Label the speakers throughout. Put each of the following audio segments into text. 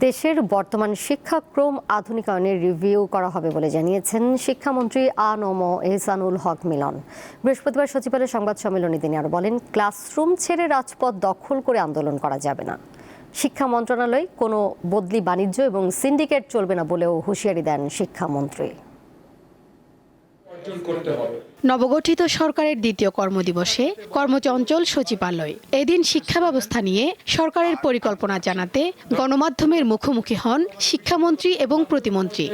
Speaker 1: দেশের বর্তমান শিক্ষাক্রম আধুনিকায়নের রিভিউ করা হবে বলে জানিয়েছেন শিক্ষামন্ত্রী আ.ন.ম এহসানুল হক মিলন। বৃহস্পতিবার সচিবালয়ের সংবাদ সম্মেলনে তিনি আরও বলেন, ক্লাসরুম ছেড়ে রাজপথ দখল করে আন্দোলন করা যাবে না। শিক্ষা মন্ত্রণালয় কোনো বদলি বাণিজ্য এবং সিন্ডিকেট চলবে না বলেও হুঁশিয়ারি দেন শিক্ষামন্ত্রী।
Speaker 2: নবগঠিত সরকারের দ্বিতীয় কর্মদিবসে কর্মচঞ্চল সচিবালয়। এদিন শিক্ষা ব্যবস্থা নিয়ে সরকারের পরিকল্পনা জানাতে গণমাধ্যমের মুখোমুখি হন শিক্ষামন্ত্রী এবং প্রতিমন্ত্রী।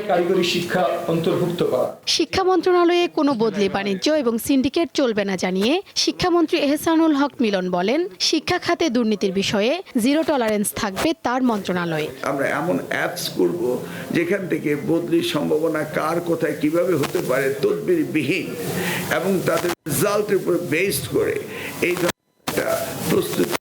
Speaker 2: শিক্ষা মন্ত্রণালয়ে কোনো বদলি বাণিজ্য এবং সিন্ডিকেট চলবে না জানিয়ে শিক্ষামন্ত্রী এহসানুল হক মিলন বলেন, শিক্ষা খাতে দুর্নীতির বিষয়ে জিরো টলারেন্স থাকবে তার মন্ত্রণালয়ে।
Speaker 3: আমরা এমন অ্যাপস করব যেখান থেকে বদলির সম্ভাবনা কার কোথায় কিভাবে হতে পারে তদবিরবিহীন এবং তাদের রেজাল্টের উপর বেসড করে এই ধরনের প্রস্তুতি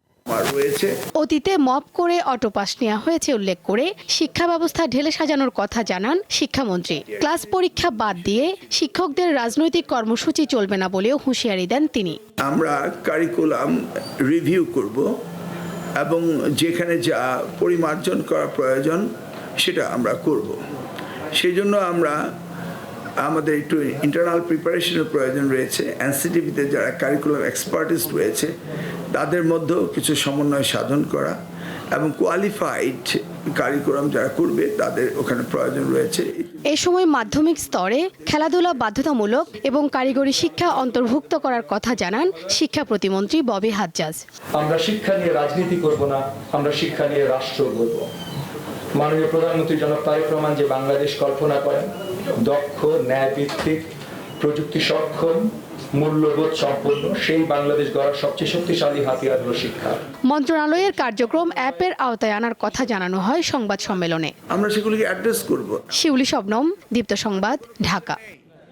Speaker 3: রয়েছে।
Speaker 2: অতীতে মপ করে অটোপাস নেওয়া হয়েছে উল্লেখ করে শিক্ষা ব্যবস্থা ঢেলে সাজানোর কথা জানান শিক্ষামন্ত্রী। ক্লাস পরীক্ষা বাদ দিয়ে শিক্ষকদের রাজনৈতিক কর্মসূচি চলবে না বলেও হুঁশিয়ারি দেন তিনি।
Speaker 3: আমরা কারিকুলাম রিভিউ করব এবং যেখানে যা পরিমার্জন করা প্রয়োজন সেটা আমরা করব। সেই জন্য আমাদের একটু ইন্টারনাল প্রিপারেশনের প্রয়োজন রয়েছে। এনসিটিভিতে যারা কারিকুলাম এক্সপার্টিস্ট রয়েছে তাদের মধ্যেও কিছু সমন্বয় সাধন করা এবং কোয়ালিফাইড কারিকুলাম যারা করবে তাদের ওখানে প্রয়োজন রয়েছে।
Speaker 2: এ সময় মাধ্যমিক স্তরে খেলাধুলা বাধ্যতামূলক এবং কারিগরি শিক্ষা অন্তর্ভুক্ত করার কথা জানান শিক্ষা প্রতিমন্ত্রী ববি হাজ্জাজ।
Speaker 4: আমরা শিক্ষা নিয়ে রাজনীতি করব না, আমরা শিক্ষা নিয়ে রাষ্ট্র গড়ব। মাননীয় প্রধানমন্ত্রী জনাব তারেক রহমান যে বাংলাদেশ কল্পনা করেন, দক্ষ, ন্যায়ভিত্তিক, প্রযুক্তি সক্ষম, মূল্যবোধ সম্পন্ন, সেই বাংলাদেশ গড়ার সবচেয়ে শক্তিশালী হাতিয়ার হলো শিক্ষা।
Speaker 2: মন্ত্রণালয়ের কার্যক্রম অ্যাপের আওতায় আনার কথা জানানো হয় সংবাদ সম্মেলনে।
Speaker 3: আমরা সেগুলিকে অ্যাড্রেস করব।
Speaker 2: শিউলি শবনম, দীপ্ত সংবাদ, ঢাকা।